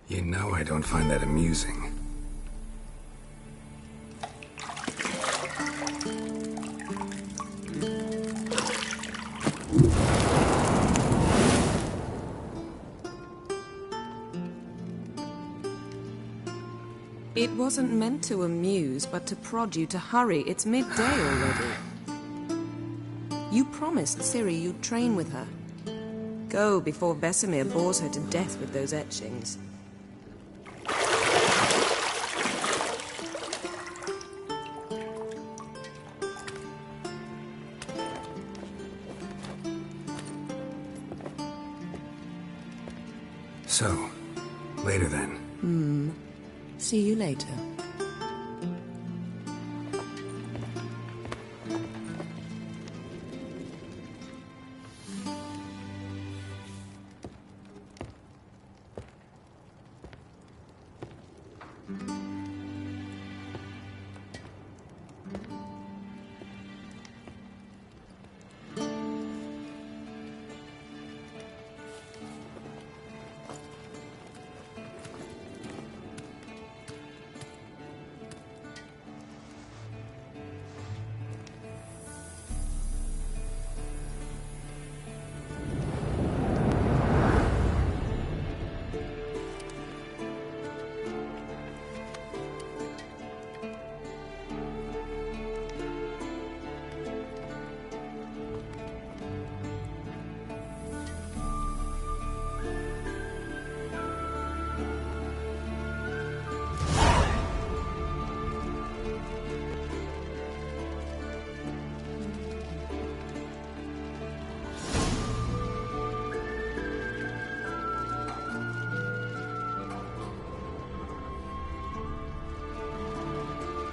You know I don't find that amusing. It wasn't meant to amuse, but to prod you to hurry. It's midday already. You promised Ciri you'd train with her. Go before Vesemir bores her to death with those etchings. So, later then. See you later.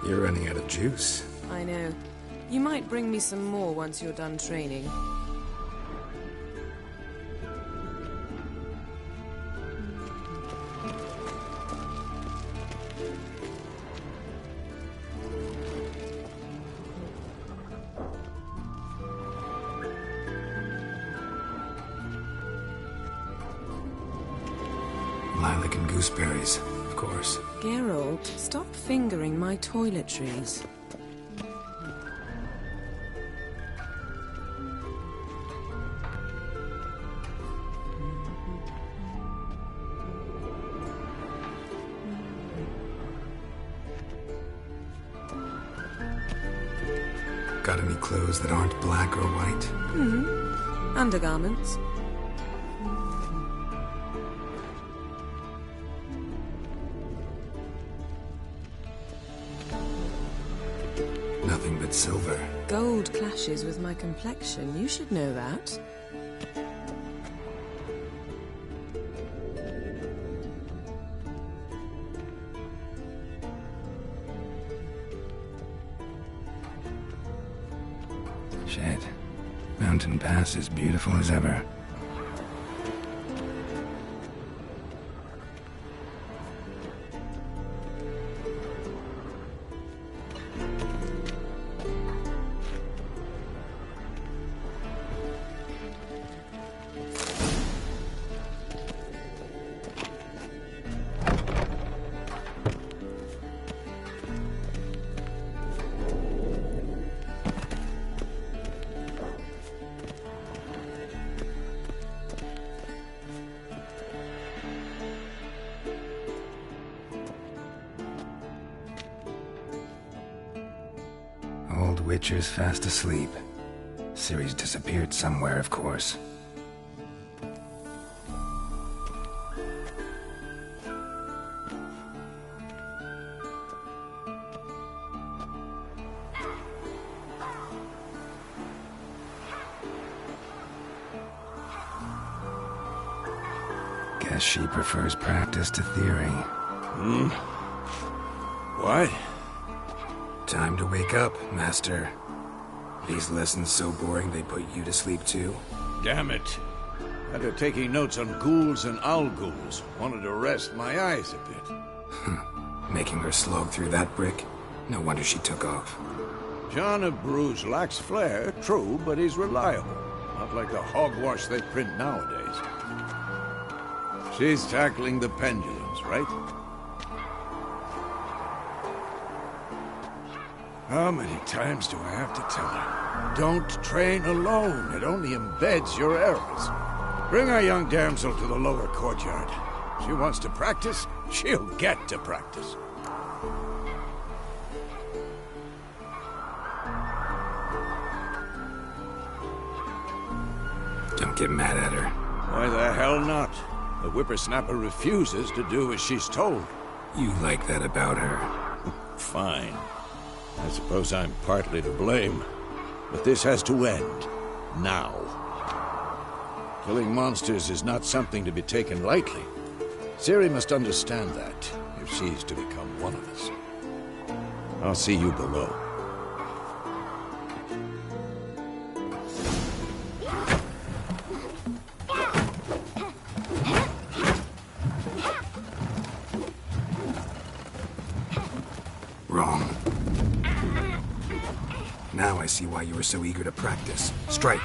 You're running out of juice. I know. You might bring me some more once you're done training. Lilac and gooseberries, of course. Geralt, stop fingering my toiletries. Got any clothes that aren't black or white? Undergarments. Nothing but silver. Gold clashes with my complexion. You should know that. Shit. Mountain Pass is beautiful as ever. Old Witcher's fast asleep. Ciri's disappeared somewhere, of course. Guess she prefers practice to theory. What? Time to wake up, Master. These lessons so boring they put you to sleep too? Damn it. After taking notes on ghouls and owl ghouls, wanted to rest my eyes a bit. Making her slog through that brick? No wonder she took off. John of Bruges lacks flair, true, but he's reliable. Not like the hogwash they print nowadays. She's tackling the pendulums, right? How many times do I have to tell her? Don't train alone. It only embeds your errors. Bring our young damsel to the lower courtyard. She wants to practice, she'll get to practice. Don't get mad at her. Why the hell not? The whippersnapper refuses to do as she's told. You like that about her. Fine. I suppose I'm partly to blame. But this has to end. Now. Killing monsters is not something to be taken lightly. Ciri must understand that, if she's to become one of us. I'll see you below. Wrong. Now I see why you were so eager to practice. Strike.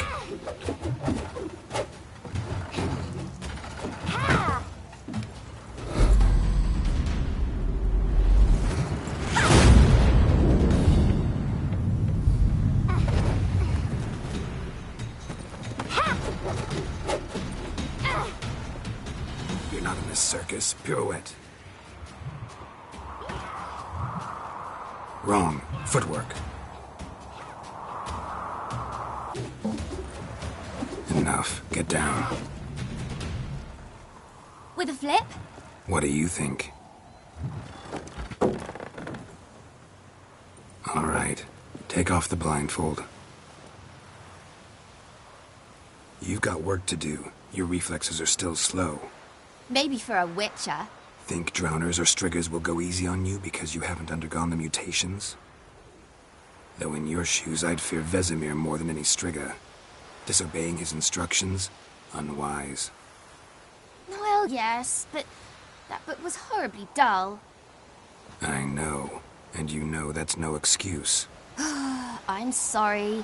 You're not in this circus. Pirouette. Wrong. Footwork. Enough. Get down. With a flip? What do you think? All right. Take off the blindfold. You've got work to do. Your reflexes are still slow. Maybe for a witcher. Think drowners or striggers will go easy on you because you haven't undergone the mutations? Though in your shoes, I'd fear Vesemir more than any strigger. Disobeying his instructions? Unwise. Well, yes, but that book was horribly dull. I know. And you know that's no excuse. I'm sorry.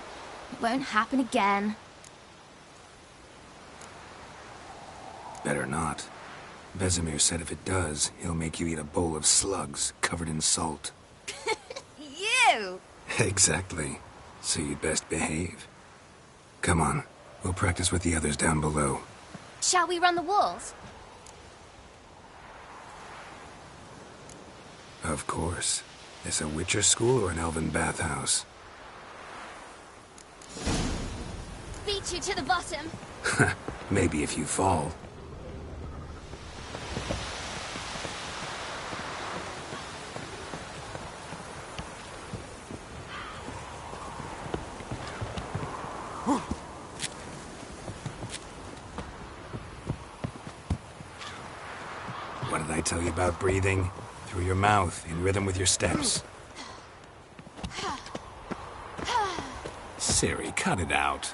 It won't happen again. Better not. Vesemir said if it does, he'll make you eat a bowl of slugs covered in salt. You! Exactly. So you'd best behave. Come on. We'll practice with the others down below. Shall we run the walls? Of course. This a Witcher school or an elven bathhouse? Beat you to the bottom. Maybe if you fall. What did I tell you about breathing? Through your mouth, in rhythm with your steps. Ciri, cut it out.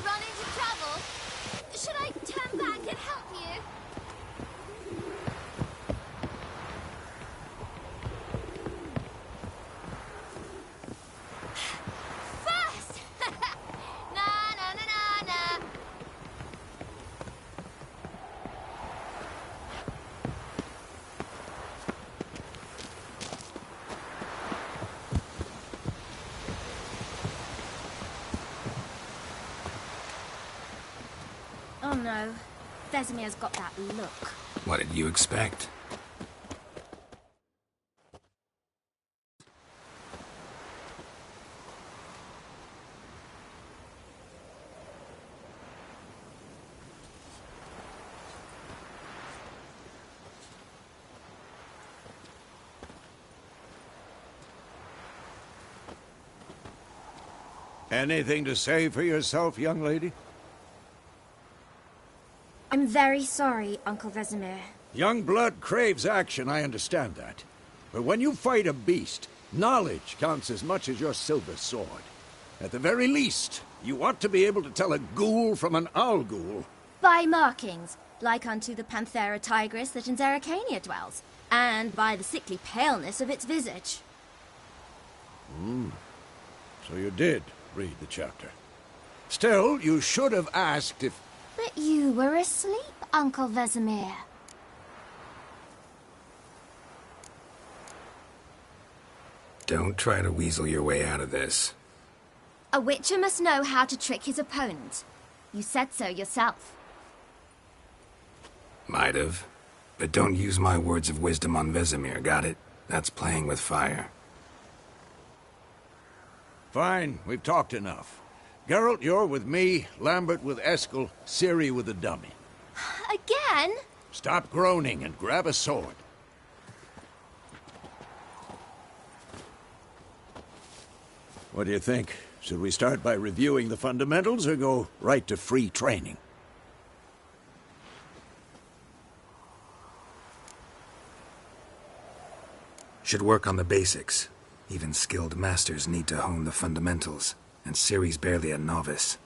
Run into trouble? Should I turn back and help you? First! Na na na na na. Oh no, Vesemir's got that look. What did you expect? Anything to say for yourself, young lady? I'm very sorry, Uncle Vesemir. Young blood craves action, I understand that. But when you fight a beast, knowledge counts as much as your silver sword. At the very least, you ought to be able to tell a ghoul from an owl ghoul. By markings, like unto the Panthera tigris that in Zerrikania dwells, and by the sickly paleness of its visage. So you did read the chapter. Still, you should have asked if... But you were asleep, Uncle Vesemir. Don't try to weasel your way out of this. A witcher must know how to trick his opponent. You said so yourself. Might have. But don't use my words of wisdom on Vesemir, got it? That's playing with fire. Fine, we've talked enough. Geralt, you're with me, Lambert with Eskel, Ciri with the dummy. Again? Stop groaning and grab a sword. What do you think? Should we start by reviewing the fundamentals or go right to free training? Should work on the basics. Even skilled masters need to hone the fundamentals, and Ciri's barely a novice.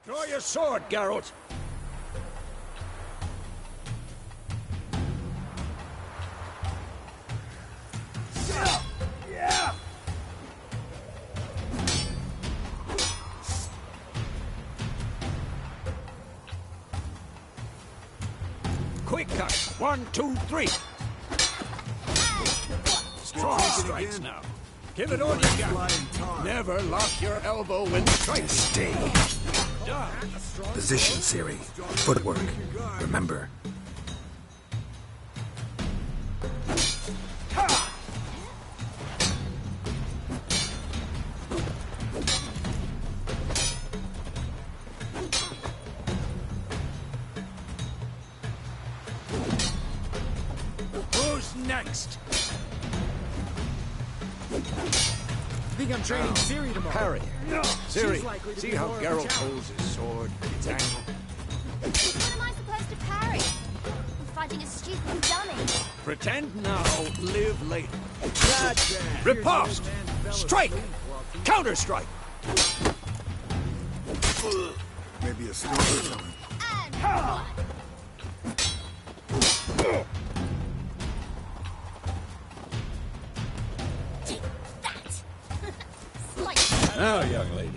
Draw your sword, Geralt! Quick cut. 1, 2, 3. Strong strikes now. Give it all you got. Never lock your elbow when striking. Stay. Position, Ciri. Footwork. Remember. Who's next? I think I'm training Ciri tomorrow. Parry. She's Ciri, likely to see be how more of a Geralt challenge. holds his sword, its angle. What am I supposed to parry? I'm fighting a stupid dummy. Pretend now, live later. Riposte! Strike! Counter-strike! Maybe a storm or something. And what? Take that! Slice. Now, young lady,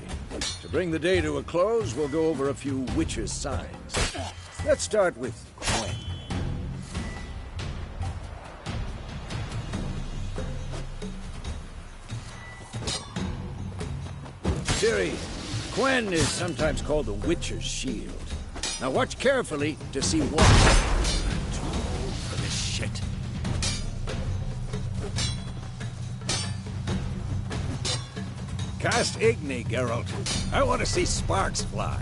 to bring the day to a close, we'll go over a few witches' signs. Let's start with Quen. Ciri, Quen is sometimes called the Witcher's Shield. Now watch carefully to see what... I'm too old for this shit. Cast Igni, Geralt. I want to see sparks fly.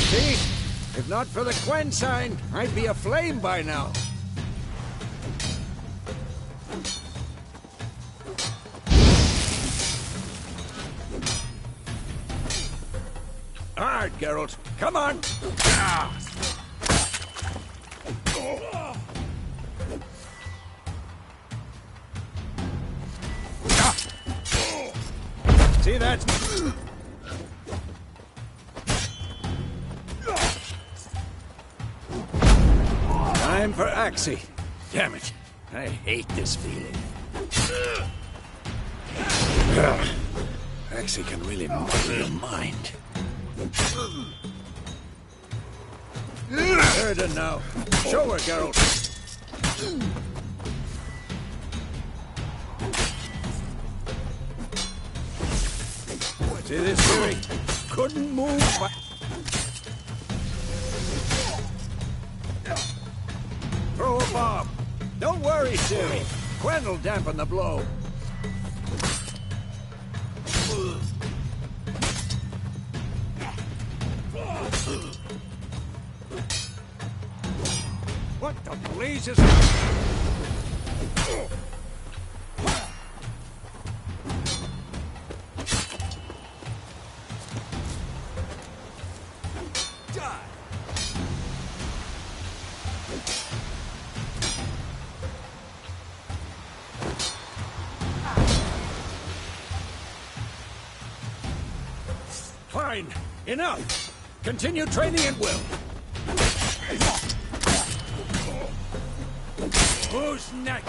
See? If not for the Quen sign, I'd be aflame by now. Hard, Geralt. Come on. See that? Time for Axii. Damn it. I hate this feeling. Axii can really muddle your mind. Erden now. Show her, Geralt. See this, Ciri? Couldn't move. Throw a bomb. Don't worry, Ciri. Quen will dampen the blow. What the blazes? Fine. Enough. Continue training at will. Who's next?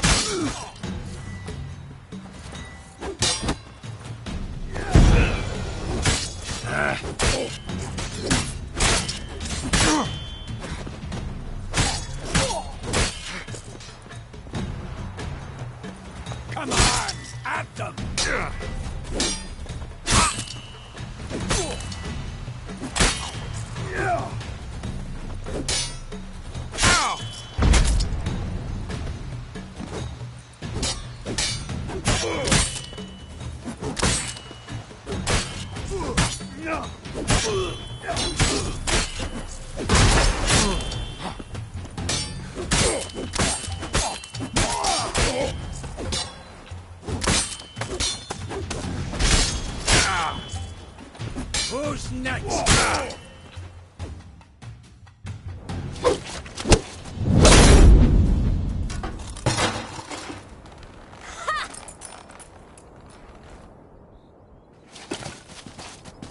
Come on, at them! Who's next?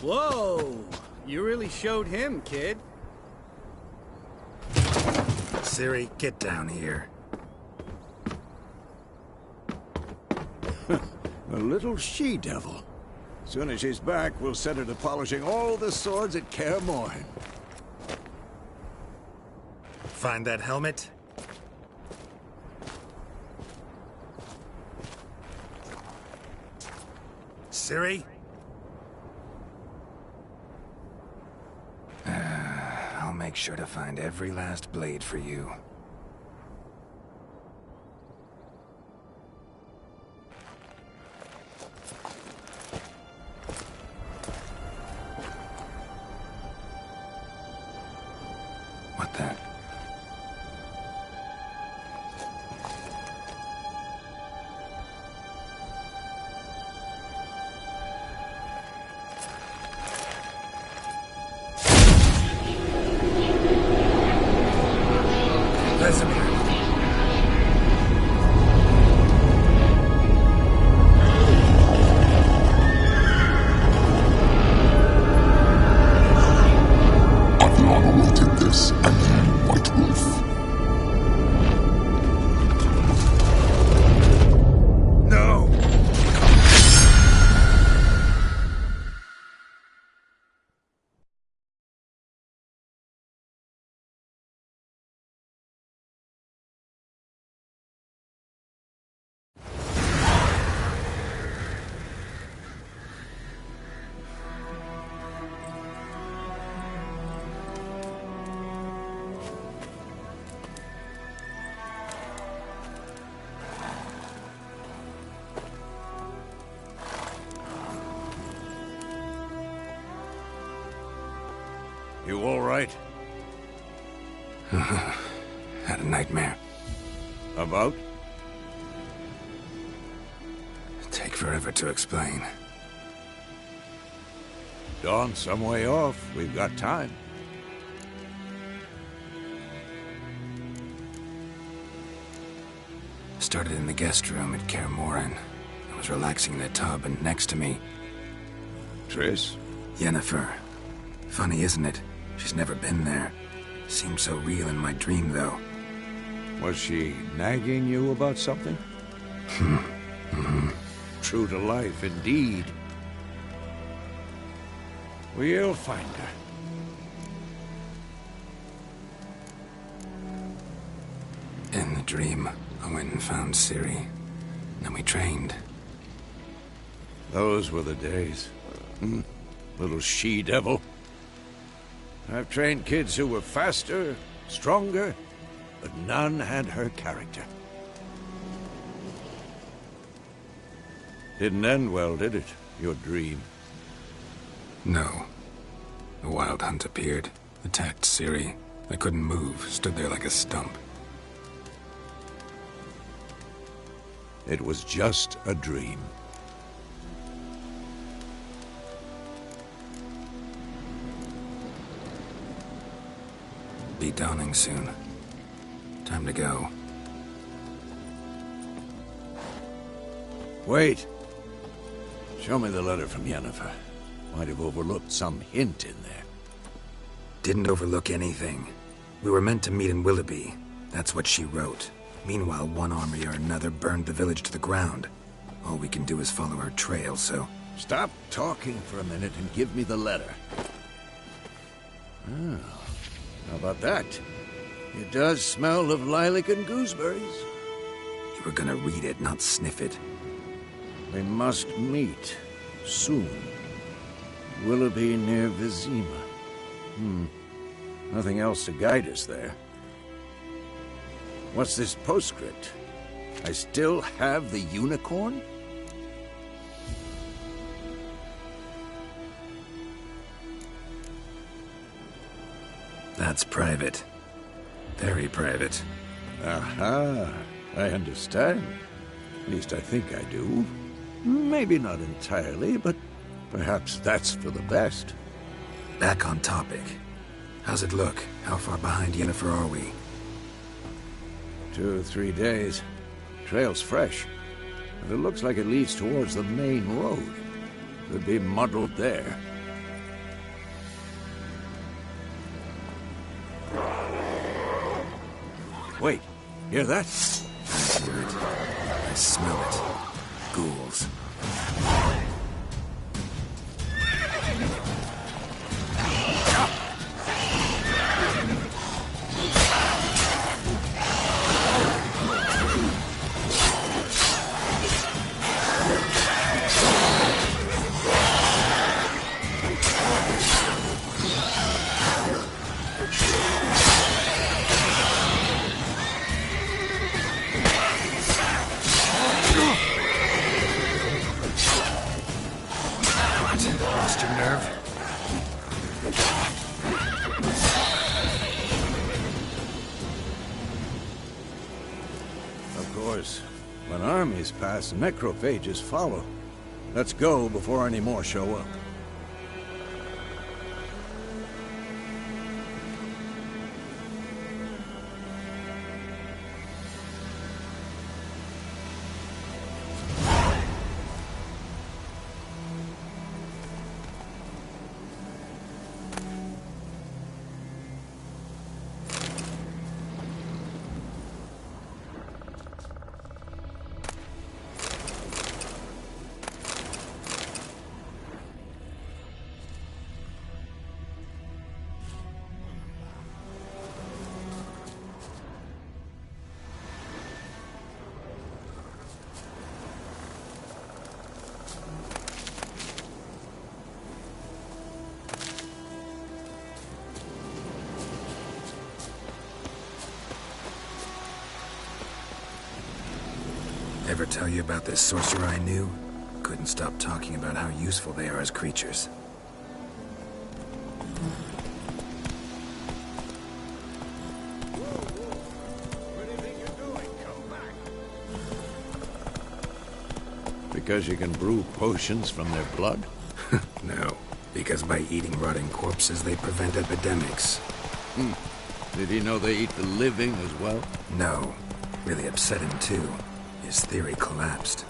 Whoa! You really showed him, kid. Ciri, get down here. A little she-devil. Soon as she's back, we'll set her to polishing all the swords at Kaer Morhen. Find that helmet? Ciri? I'll make sure to find every last blade for you. What the? Vesemir. I've long awaited this, and you, White Wolf. No! You all right? Had a nightmare. About? Take forever to explain. Dawn's some way off. We've got time. Started in the guest room at Kaer Morhen. I was relaxing in a tub, and next to me, Triss? Yennefer. Funny, isn't it? She's never been there. Seemed so real in my dream, though. Was she nagging you about something? True to life, indeed. We'll find her. In the dream, I went and found Ciri. Then we trained. Those were the days. Little she-devil. I've trained kids who were faster, stronger, but none had her character. Didn't end well, did it? Your dream? No. The Wild Hunt appeared, attacked Ciri. I couldn't move, stood there like a stump. It was just a dream. Be dawning soon. Time to go. Wait. Show me the letter from Yennefer. Might have overlooked some hint in there. Didn't overlook anything. We were meant to meet in Willoughby. That's what she wrote. Meanwhile, one army or another burned the village to the ground. All we can do is follow her trail, so... Stop talking for a minute and give me the letter. Oh, how about that? It does smell of lilac and gooseberries. You were gonna read it, not sniff it. We must meet. Soon. Willoughby near Vizima. Nothing else to guide us there. What's this postscript? I still have the unicorn? That's private. Very private. Aha, I understand. At least I think I do. Maybe not entirely, but perhaps that's for the best. Back on topic. How's it look? How far behind Yennefer are we? 2 or 3 days. Trail's fresh. But it looks like it leads towards the main road. Could be muddled there. Wait, hear that? I hear it. I smell it. Ghouls. Lost your nerve? Of course, when armies pass, necrophages follow. Let's go before any more show up. Ever tell you about this sorcerer I knew? Couldn't stop talking about how useful they are as creatures. What do you think you're doing? Come back. Because you can brew potions from their blood? No, because by eating rotting corpses, they prevent epidemics. Did he know they eat the living as well? No, really upset him too. His theory collapsed.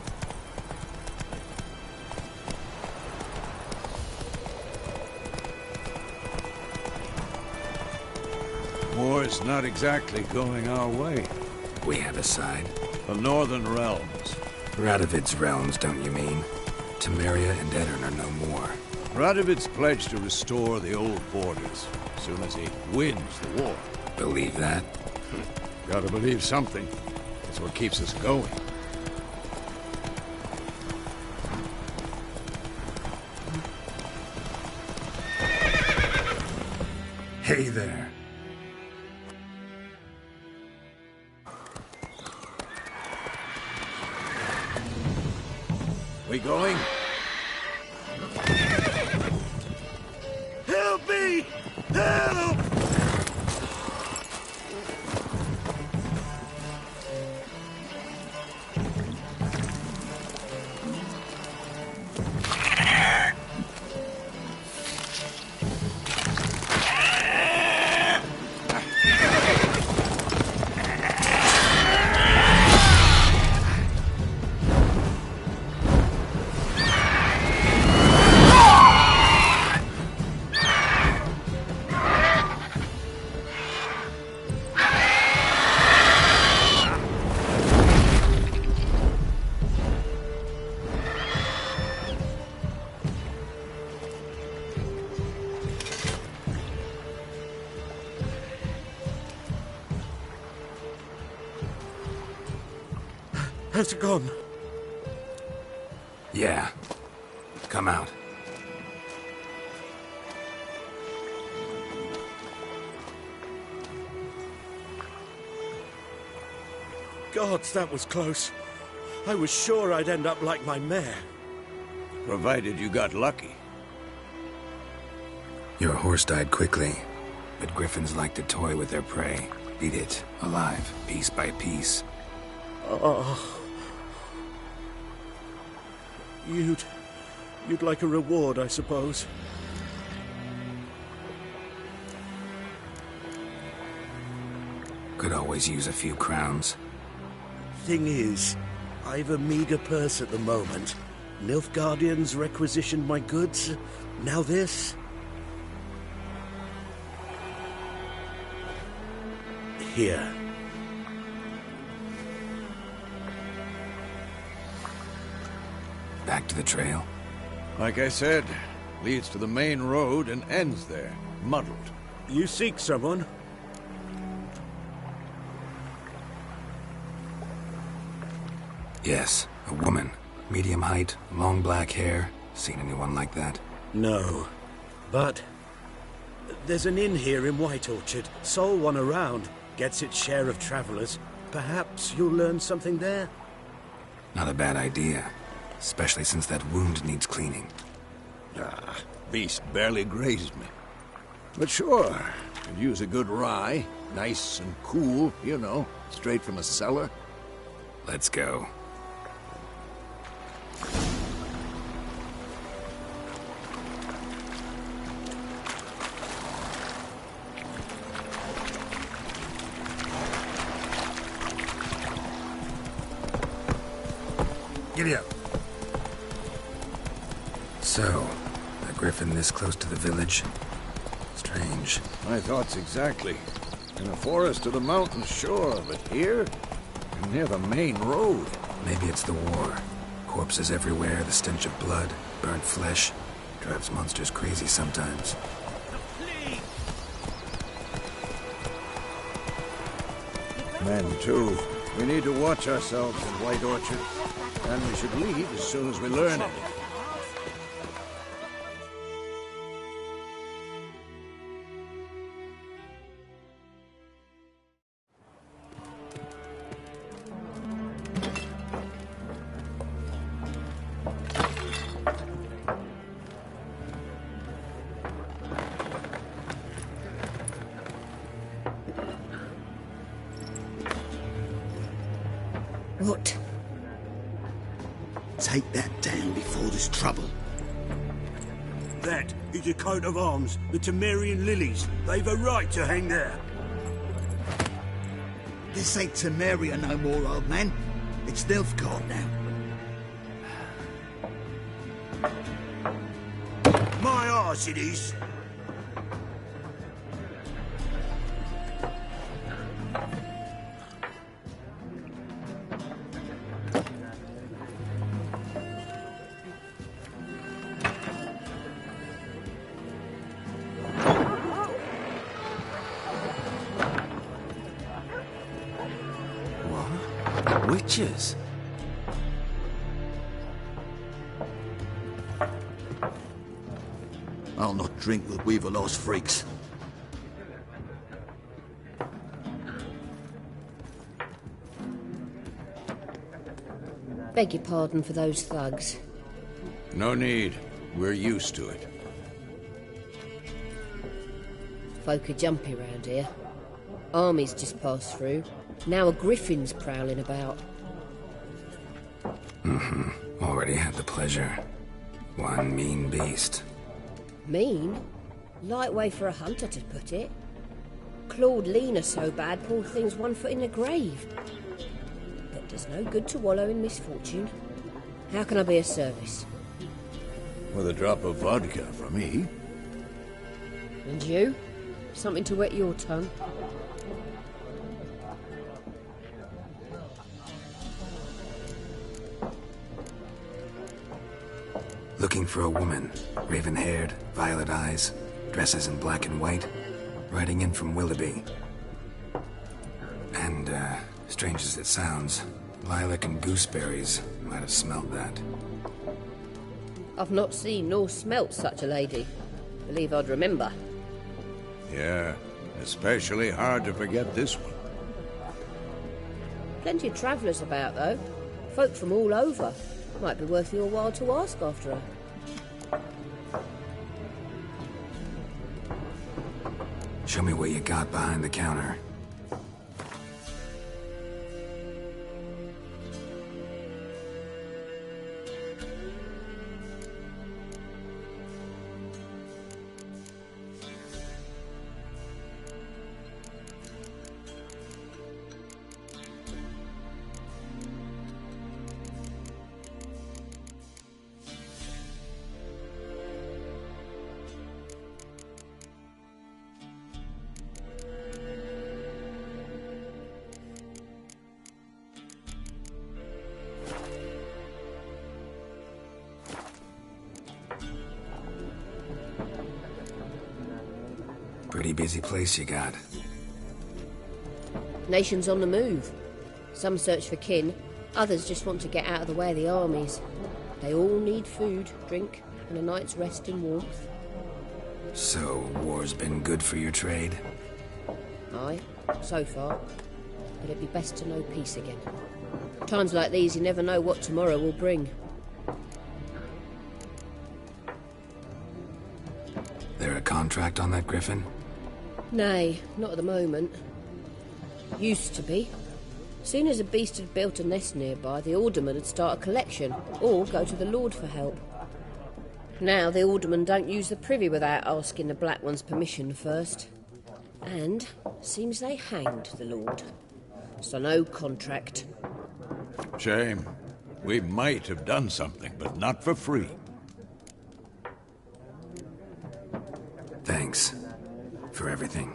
War's not exactly going our way. We have a side. The Northern Realms. Radovid's realms, don't you mean? Temeria and Edirn are no more. Radovid's pledged to restore the old borders as soon as he wins the war. Believe that? Gotta believe something. That's what keeps us going. Hey there. We going? Help me! Has it gone? Yeah. Come out. Gods, that was close. I was sure I'd end up like my mare. Provided you got lucky. Your horse died quickly, but griffins like to toy with their prey. Eat it, alive, piece by piece. Oh. You'd like a reward, I suppose. Could always use a few crowns. Thing is, I've a meager purse at the moment. Nilfgaardians requisitioned my goods. Now this. Here. Back to the trail. Like I said, leads to the main road and ends there, muddled. You seek someone? Yes, a woman. Medium height, long black hair. Seen anyone like that? No. But there's an inn here in White Orchard. Sole one around. Gets its share of travelers. Perhaps you'll learn something there? Not a bad idea. Especially since that wound needs cleaning. Ah, beast barely grazed me. But sure, could use a good rye. Nice and cool, you know, straight from a cellar. Let's go. Giddy up. So, a griffin this close to the village? Strange. My thoughts exactly. In a forest or the mountains, sure, but here? And near the main road. Maybe it's the war. Corpses everywhere, the stench of blood, burnt flesh. Drives monsters crazy sometimes. Men, too. We need to watch ourselves in White Orchard. And we should leave as soon as we learn it. What? Take that down before there's trouble. That is a coat of arms, the Temerian lilies. They've a right to hang there. This ain't Temeria no more, old man. It's Nilfgaard now. My arse it is. Witches? I'll not drink with Weaverlaw's freaks. Beg your pardon for those thugs. No need. We're used to it. Folk are jumpy round here. Armies just passed through. Now a griffin's prowling about. Already had the pleasure. One mean beast. Mean? Light way for a hunter to put it. Clawed Lena so bad, poor thing's 1 foot in the grave. But does no good to wallow in misfortune. How can I be of service? With a drop of vodka for me. And you? Something to wet your tongue? Looking for a woman. Raven-haired, violet eyes, dresses in black and white. Riding in from Willoughby. And, strange as it sounds, Lilac and gooseberries might have smelled that. I've not seen nor smelt such a lady. Believe I'd remember. Yeah, especially hard to forget this one. Plenty of travellers about, though. Folk from all over. Might be worth your while to ask after her. Show me what you got behind the counter. Pretty busy place you got. Nations on the move. Some search for kin, others just want to get out of the way of the armies. They all need food, drink, and a night's rest and warmth. So, war's been good for your trade? Aye, so far. But it'd be best to know peace again. Times like these, you never know what tomorrow will bring. There a contract on that Griffin? Nay, not at the moment. Used to be. Soon as a beast had built a nest nearby, the alderman would start a collection, or go to the Lord for help. Now the aldermen don't use the privy without asking the Black One's permission first. And seems they hanged the Lord. So no contract. Shame. We might have done something, but not for free. Thanks. For everything.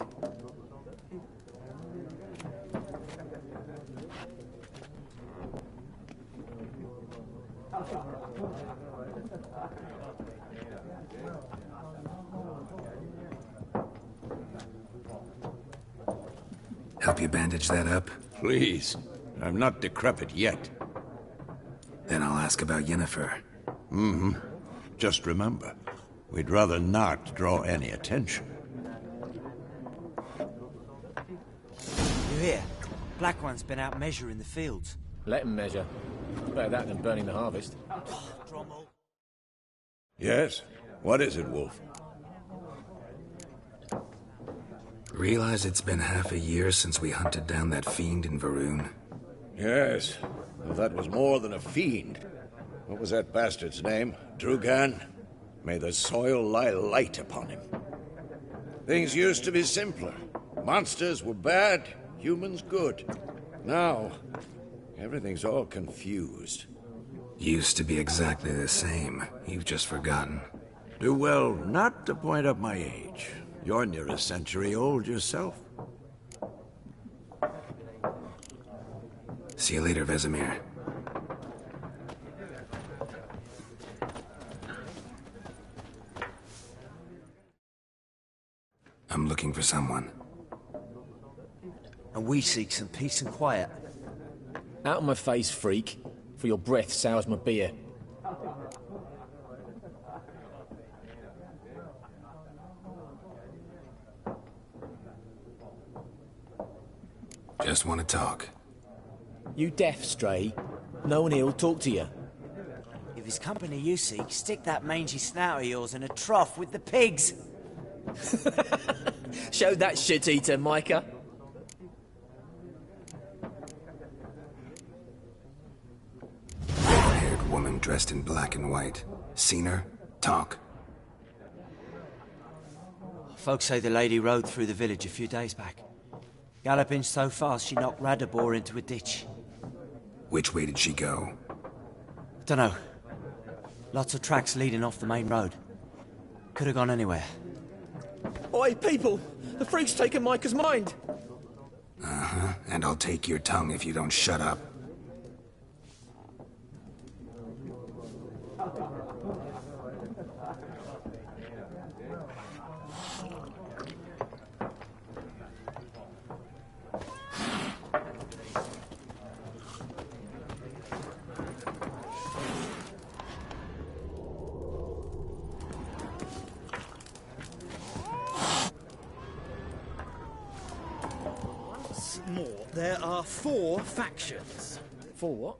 Help you bandage that up? Please. I'm not decrepit yet. Then I'll ask about Yennefer. Mm-hmm. Just remember, we'd rather not draw any attention. You hear? Black One's been out measuring the fields. Let him measure. Better that than burning the harvest. Drommel. Yes? What is it, Wolf? Realize it's been half a year since we hunted down that fiend in Varun? Yes. Well, that was more than a fiend. What was that bastard's name? Drugan? May the soil lie light upon him. Things used to be simpler. Monsters were bad, humans good. Now, everything's all confused. Used to be exactly the same. You've just forgotten. Do well not to point up my age. You're near a century old yourself. See you later, Vesemir. I'm looking for someone. And we seek some peace and quiet. Out of my face, freak. For your breath sours my beer. Just want to talk. You deaf, Stray? No one here'll talk to you. If it's company you seek, stick that mangy snout of yours in a trough with the pigs. Show that shit-eater, Micah. Red-haired woman dressed in black and white. Seen her? Talk. Folks say the lady rode through the village a few days back. Galloping so fast she knocked Radabor into a ditch. Which way did she go? Dunno. Lots of tracks leading off the main road. Could have gone anywhere. Oi, people! The freak's taken Micah's mind! Uh-huh. And I'll take your tongue if you don't shut up. more. There are 4 factions. 4 what?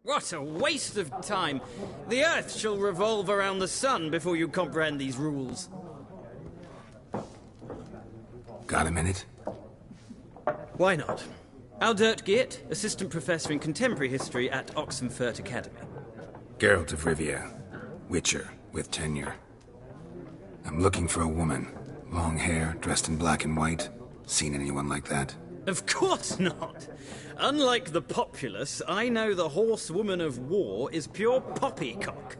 What a waste of time. The Earth shall revolve around the sun before you comprehend these rules. Got a minute? Why not? Aldert Geert, Assistant Professor in Contemporary History at Oxenfurt Academy. Geralt of Rivia, Witcher, with tenure. I'm looking for a woman. Long hair, dressed in black and white. Seen anyone like that? Of course not. Unlike the populace, I know the horsewoman of war is pure poppycock.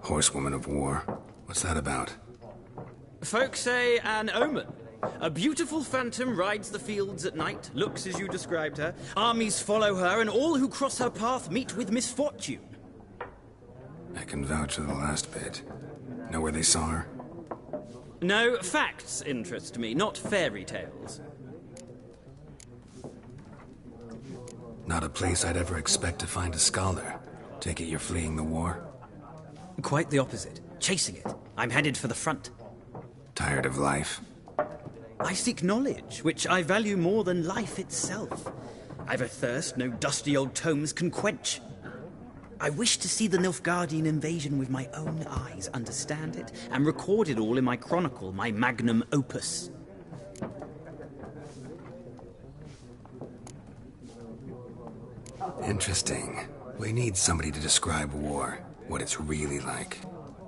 Horsewoman of war? What's that about? Folk say an omen. A beautiful phantom rides the fields at night, looks as you described her. Armies follow her, and all who cross her path meet with misfortune. I can vouch for the last bit. Know where they saw her? No, facts interest me, not fairy tales. Not a place I'd ever expect to find a scholar. Take it you're fleeing the war? Quite the opposite. Chasing it. I'm headed for the front. Tired of life? I seek knowledge, which I value more than life itself. I've a thirst no dusty old tomes can quench. I wish to see the Nilfgaardian invasion with my own eyes, understand it, and record it all in my chronicle, my magnum opus. Interesting. We need somebody to describe war, what it's really like.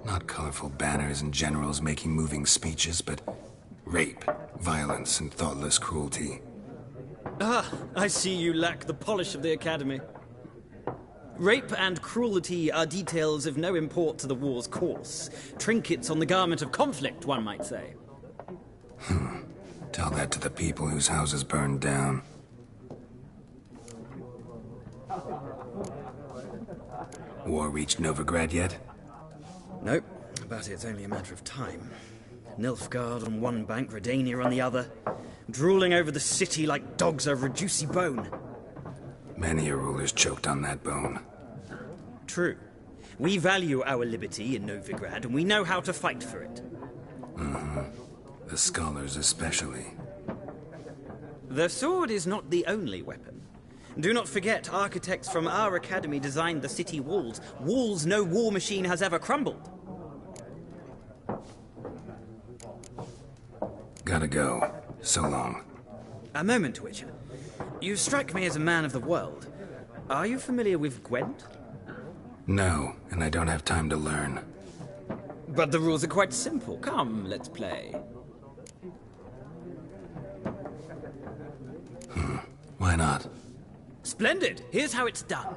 Not colorful banners and generals making moving speeches, but rape, violence, and thoughtless cruelty. Ah, I see you lack the polish of the Academy. Rape and cruelty are details of no import to the war's course. Trinkets on the garment of conflict, one might say. Tell that to the people whose houses burned down. War reached Novigrad yet? Nope, but it's only a matter of time. Nilfgaard on one bank, Redania on the other, drooling over the city like dogs over a juicy bone. Many a ruler's choked on that bone. True. We value our liberty in Novigrad, and we know how to fight for it. The scholars especially. The sword is not the only weapon. Do not forget, architects from our academy designed the city walls. Walls no war machine has ever crumbled. Gotta go. So long. A moment, Witcher. You strike me as a man of the world. Are you familiar with Gwent? No, and I don't have time to learn. But the rules are quite simple. Come, let's play. Why not? Splendid! Here's how it's done.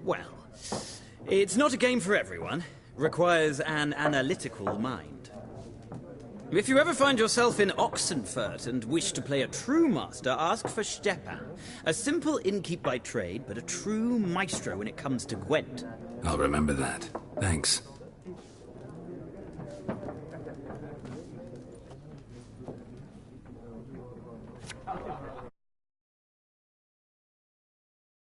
Well, it's not a game for everyone. Requires an analytical mind. If you ever find yourself in Oxenfurt and wish to play a true master, ask for Stepan. A simple innkeep by trade, but a true maestro when it comes to Gwent. I'll remember that. Thanks.